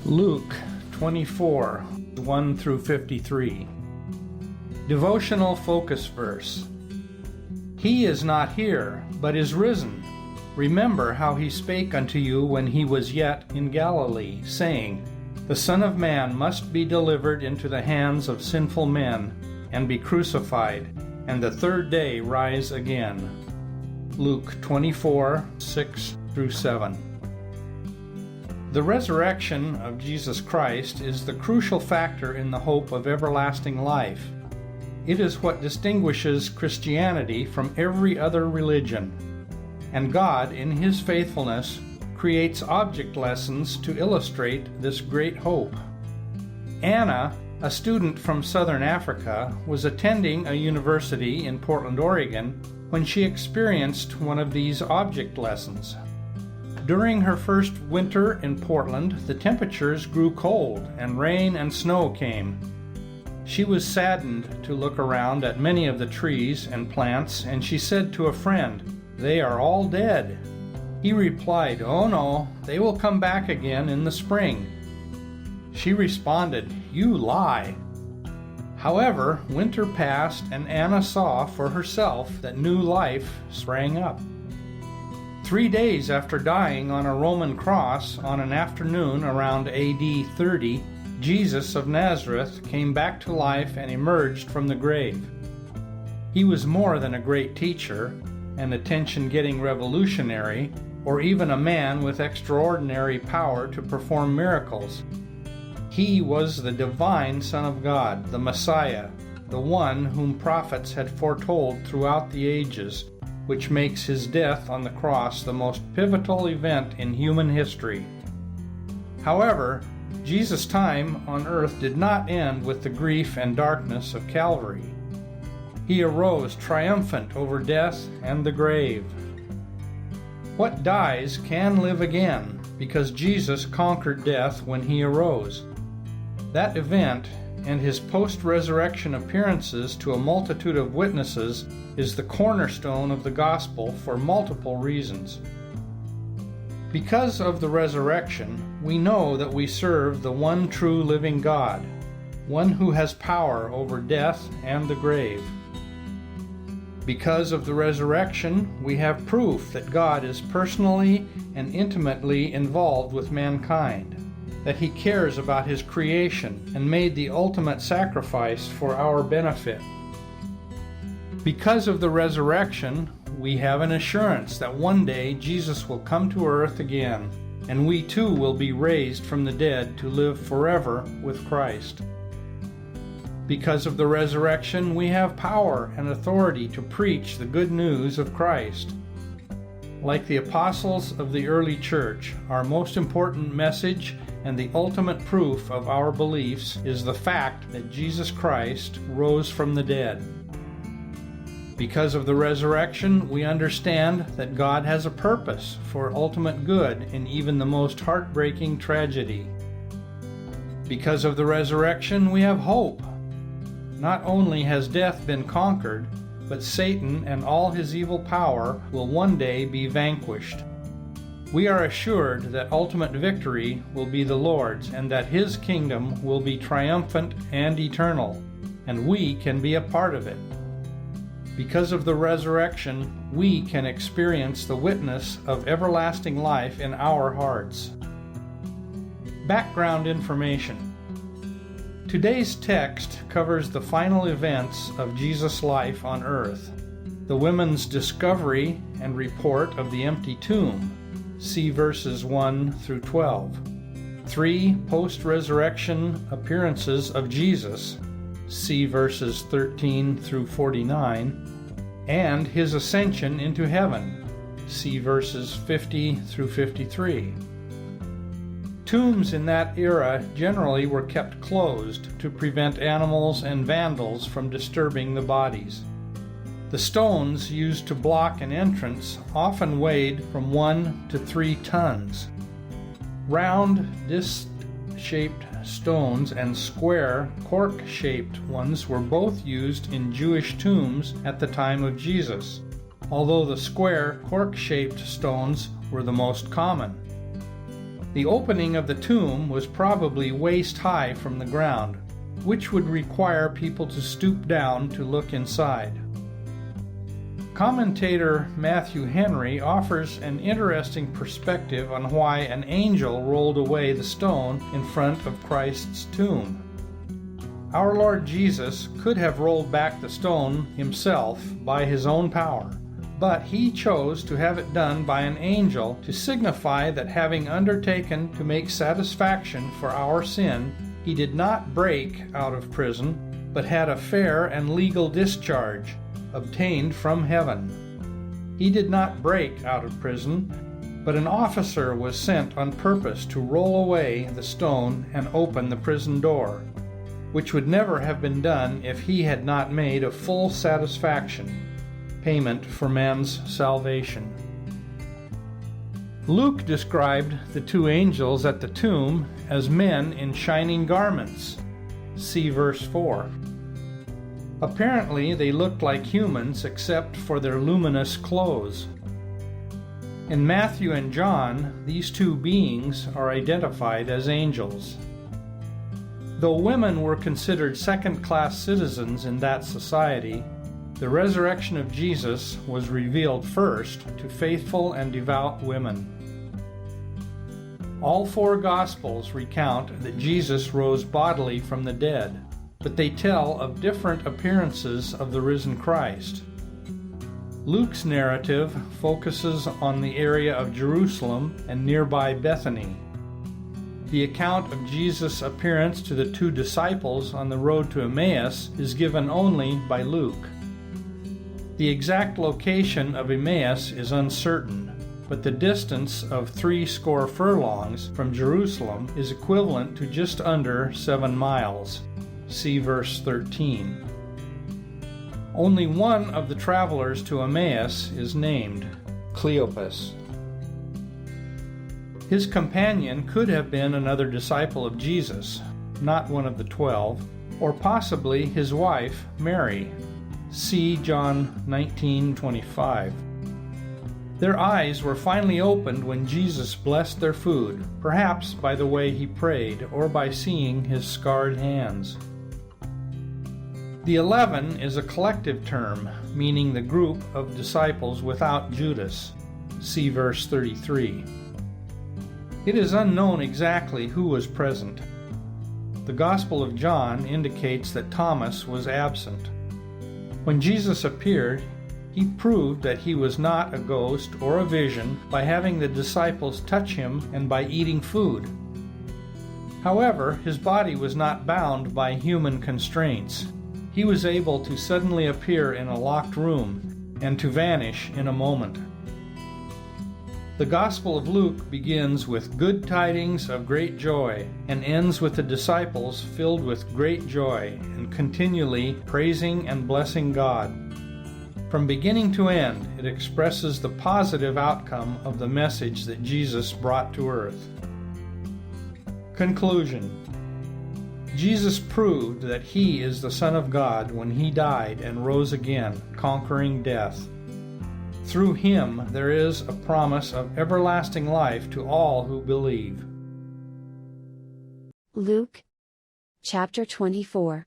Luke 24, 1 through 53. Devotional focus verse. He is not here, but is risen. Remember how he spake unto you when he was yet in Galilee, saying, The Son of Man must be delivered into the hands of sinful men, and be crucified, and the third day rise again. Luke 24, 6 through 7. The resurrection of Jesus Christ is the crucial factor in the hope of everlasting life. It is what distinguishes Christianity from every other religion. And God, in His faithfulness, creates object lessons to illustrate this great hope. Anna, a student from southern Africa, was attending a university in Portland, Oregon, when she experienced one of these object lessons. During her first winter in Portland, the temperatures grew cold and rain and snow came. She was saddened to look around at many of the trees and plants, and she said to a friend, "They are all dead." He replied, "Oh no, they will come back again in the spring." She responded, "You lie." However, winter passed and Anna saw for herself that new life sprang up. 3 days after dying on a Roman cross on an afternoon around AD 30, Jesus of Nazareth came back to life and emerged from the grave. He was more than a great teacher, an attention-getting revolutionary, or even a man with extraordinary power to perform miracles. He was the divine Son of God, the Messiah, the one whom prophets had foretold throughout the ages, which makes his death on the cross the most pivotal event in human history. However, Jesus' time on earth did not end with the grief and darkness of Calvary. He arose triumphant over death and the grave. What dies can live again, because Jesus conquered death when he arose. That event, and his post-resurrection appearances to a multitude of witnesses, is the cornerstone of the gospel for multiple reasons. Because of the resurrection, we know that we serve the one true living God, one who has power over death and the grave. Because of the resurrection, we have proof that God is personally and intimately involved with mankind, that He cares about His creation and made the ultimate sacrifice for our benefit. Because of the resurrection, we have an assurance that one day Jesus will come to earth again, and we too will be raised from the dead to live forever with Christ. Because of the resurrection, we have power and authority to preach the good news of Christ. Like the apostles of the early church, our most important message and the ultimate proof of our beliefs is the fact that Jesus Christ rose from the dead. Because of the resurrection, we understand that God has a purpose for ultimate good in even the most heartbreaking tragedy. Because of the resurrection, we have hope. Not only has death been conquered, but Satan and all his evil power will one day be vanquished. We are assured that ultimate victory will be the Lord's and that His kingdom will be triumphant and eternal, and we can be a part of it. Because of the resurrection, we can experience the witness of everlasting life in our hearts. Background information. Today's text covers the final events of Jesus' life on earth, the women's discovery and report of the empty tomb, see verses 1 through 12, 3 post-resurrection appearances of Jesus, see verses 13 through 49, and His ascension into heaven, see verses 50 through 53. Tombs in that era generally were kept closed to prevent animals and vandals from disturbing the bodies. The stones used to block an entrance often weighed from 1 to 3 tons. Round, disc-shaped stones and square, cork-shaped ones were both used in Jewish tombs at the time of Jesus, although the square, cork-shaped stones were the most common. The opening of the tomb was probably waist high from the ground, which would require people to stoop down to look inside. Commentator Matthew Henry offers an interesting perspective on why an angel rolled away the stone in front of Christ's tomb. Our Lord Jesus could have rolled back the stone himself by his own power, but he chose to have it done by an angel to signify that having undertaken to make satisfaction for our sin, he did not break out of prison, but had a fair and legal discharge obtained from heaven. He did not break out of prison, but an officer was sent on purpose to roll away the stone and open the prison door, which would never have been done if he had not made a full satisfaction, payment for man's salvation. Luke described the two angels at the tomb as men in shining garments. See verse 4. Apparently, they looked like humans except for their luminous clothes. In Matthew and John, these two beings are identified as angels. Though women were considered second-class citizens in that society, the resurrection of Jesus was revealed first to faithful and devout women. All four Gospels recount that Jesus rose bodily from the dead, but they tell of different appearances of the risen Christ. Luke's narrative focuses on the area of Jerusalem and nearby Bethany. The account of Jesus' appearance to the two disciples on the road to Emmaus is given only by Luke. The exact location of Emmaus is uncertain, but the distance of 60 furlongs from Jerusalem is equivalent to just under 7 miles. See verse 13. Only one of the travelers to Emmaus is named, Cleopas. His companion could have been another disciple of Jesus, not one of the 12, or possibly his wife, Mary. See John 19:25. Their eyes were finally opened when Jesus blessed their food, perhaps by the way he prayed or by seeing his scarred hands. The 11 is a collective term, meaning the group of disciples without Judas. See verse 33. It is unknown exactly who was present. The Gospel of John indicates that Thomas was absent. When Jesus appeared, he proved that he was not a ghost or a vision by having the disciples touch him and by eating food. However, his body was not bound by human constraints. He was able to suddenly appear in a locked room and to vanish in a moment. The Gospel of Luke begins with good tidings of great joy and ends with the disciples filled with great joy and continually praising and blessing God. From beginning to end, it expresses the positive outcome of the message that Jesus brought to earth. Conclusion. Jesus proved that he is the Son of God when he died and rose again, conquering death. Through him there is a promise of everlasting life to all who believe. Luke chapter 24.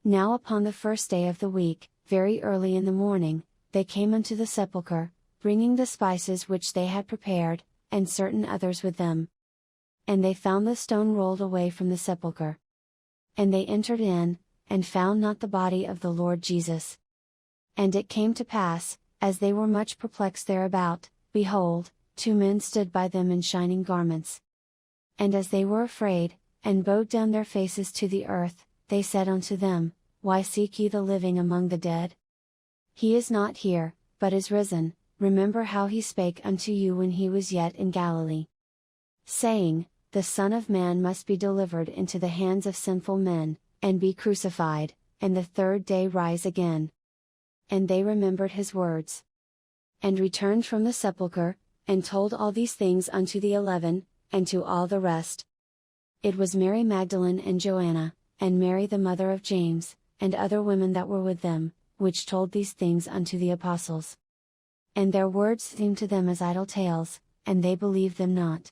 Now upon the first day of the week, very early in the morning, they came unto the sepulchre, bringing the spices which they had prepared, and certain others with them. And they found the stone rolled away from the sepulchre. And they entered in, and found not the body of the Lord Jesus. And it came to pass, as they were much perplexed thereabout, behold, 2 men stood by them in shining garments. And as they were afraid, and bowed down their faces to the earth, they said unto them, Why seek ye the living among the dead? He is not here, but is risen. Remember how he spake unto you when he was yet in Galilee, saying, The Son of Man must be delivered into the hands of sinful men, and be crucified, and the 3rd day rise again. And they remembered his words, and returned from the sepulchre, and told all these things unto the 11, and to all the rest. It was Mary Magdalene and Joanna, and Mary the mother of James, and other women that were with them, which told these things unto the apostles. And their words seemed to them as idle tales, and they believed them not.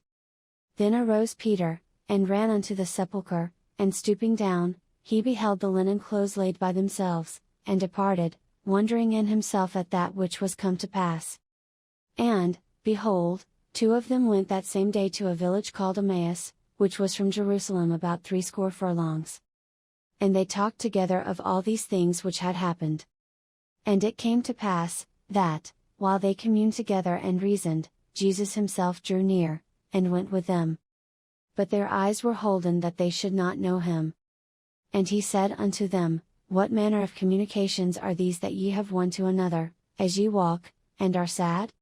Then arose Peter, and ran unto the sepulchre, and stooping down, he beheld the linen clothes laid by themselves, and departed, wondering in himself at that which was come to pass. And, behold, two of them went that same day to a village called Emmaus, which was from Jerusalem about 80 furlongs. And they talked together of all these things which had happened. And it came to pass, that, while they communed together and reasoned, Jesus himself drew near, and went with them. But their eyes were holden that they should not know him. And he said unto them, What manner of communications are these that ye have one to another, as ye walk, and are sad?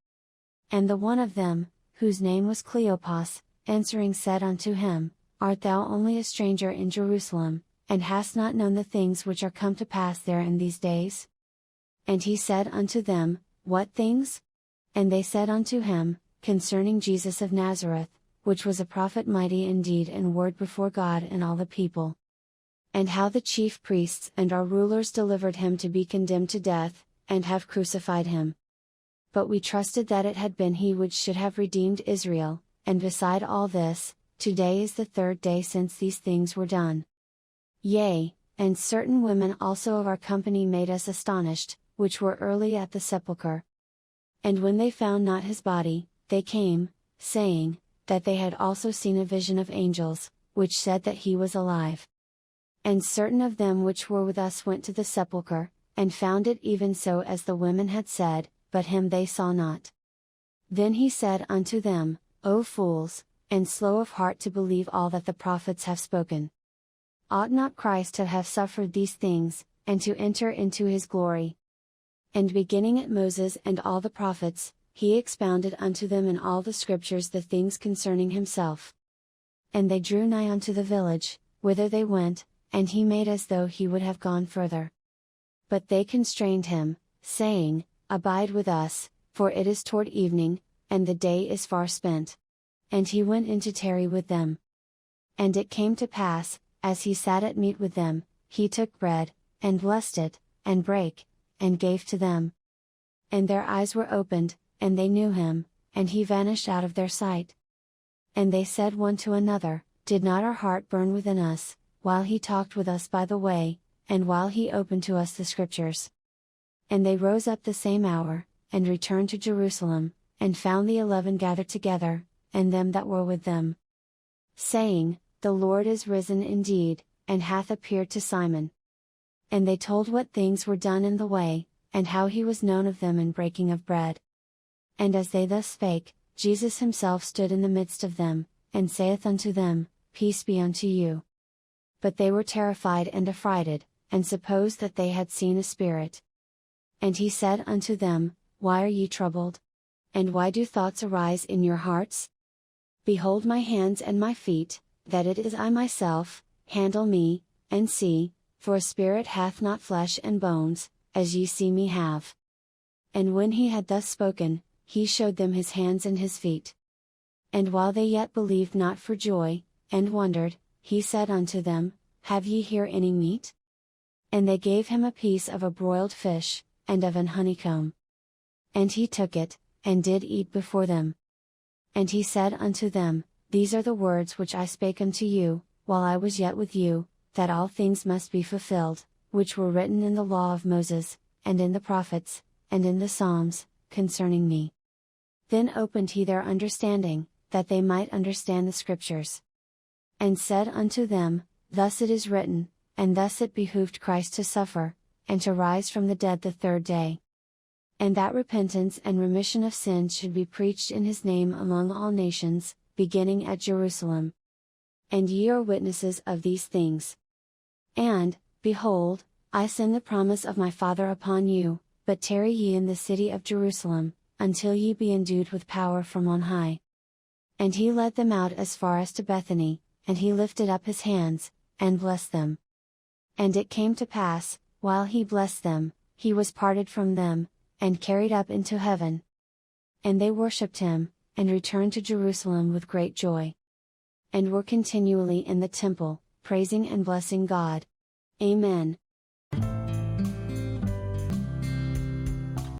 And the one of them, whose name was Cleopas, answering said unto him, Art thou only a stranger in Jerusalem, and hast not known the things which are come to pass there in these days? And he said unto them, What things? And they said unto him, Concerning Jesus of Nazareth, which was a prophet mighty in deed and word before God and all the people. And how the chief priests and our rulers delivered him to be condemned to death, and have crucified him. But we trusted that it had been he which should have redeemed Israel, and beside all this, today is the 3rd day since these things were done. Yea, and certain women also of our company made us astonished, which were early at the sepulchre. And when they found not his body, they came, saying, that they had also seen a vision of angels, which said that he was alive. And certain of them which were with us went to the sepulchre, and found it even so as the women had said, but him they saw not. Then he said unto them, O fools, and slow of heart to believe all that the prophets have spoken. Ought not Christ to have suffered these things, and to enter into his glory? And beginning at Moses and all the prophets, he expounded unto them in all the scriptures the things concerning himself. And they drew nigh unto the village, whither they went, and he made as though he would have gone further. But they constrained him, saying, Abide with us, for it is toward evening, and the day is far spent. And he went in to tarry with them. And it came to pass, as he sat at meat with them, he took bread, and blessed it, and brake, and gave to them. And their eyes were opened, and they knew him, and he vanished out of their sight. And they said one to another, Did not our heart burn within us, while he talked with us by the way, and while he opened to us the scriptures? And they rose up the same hour, and returned to Jerusalem, and found the 11 gathered together, and them that were with them, saying, The Lord is risen indeed, and hath appeared to Simon. And they told what things were done in the way, and how he was known of them in breaking of bread. And as they thus spake, Jesus himself stood in the midst of them, and saith unto them, Peace be unto you. But they were terrified and affrighted, and supposed that they had seen a spirit. And he said unto them, Why are ye troubled? And why do thoughts arise in your hearts? Behold my hands and my feet, that it is I myself, handle me, and see, for a spirit hath not flesh and bones, as ye see me have. And when he had thus spoken, he showed them his hands and his feet. And while they yet believed not for joy, and wondered, he said unto them, Have ye here any meat? And they gave him a piece of a broiled fish, and of an honeycomb. And he took it, and did eat before them. And he said unto them, These are the words which I spake unto you, while I was yet with you, that all things must be fulfilled, which were written in the law of Moses, and in the prophets, and in the Psalms, concerning me. Then opened he their understanding, that they might understand the scriptures. And said unto them, Thus it is written, and thus it behooved Christ to suffer, and to rise from the dead the 3rd day. And that repentance and remission of sins should be preached in his name among all nations, beginning at Jerusalem. And ye are witnesses of these things. And, behold, I send the promise of my Father upon you, but tarry ye in the city of Jerusalem, until ye be endued with power from on high. And he led them out as far as to Bethany, and he lifted up his hands, and blessed them. And it came to pass, while he blessed them, he was parted from them, and carried up into heaven. And they worshipped him, and returned to Jerusalem with great joy. And were continually in the temple, praising and blessing God. Amen.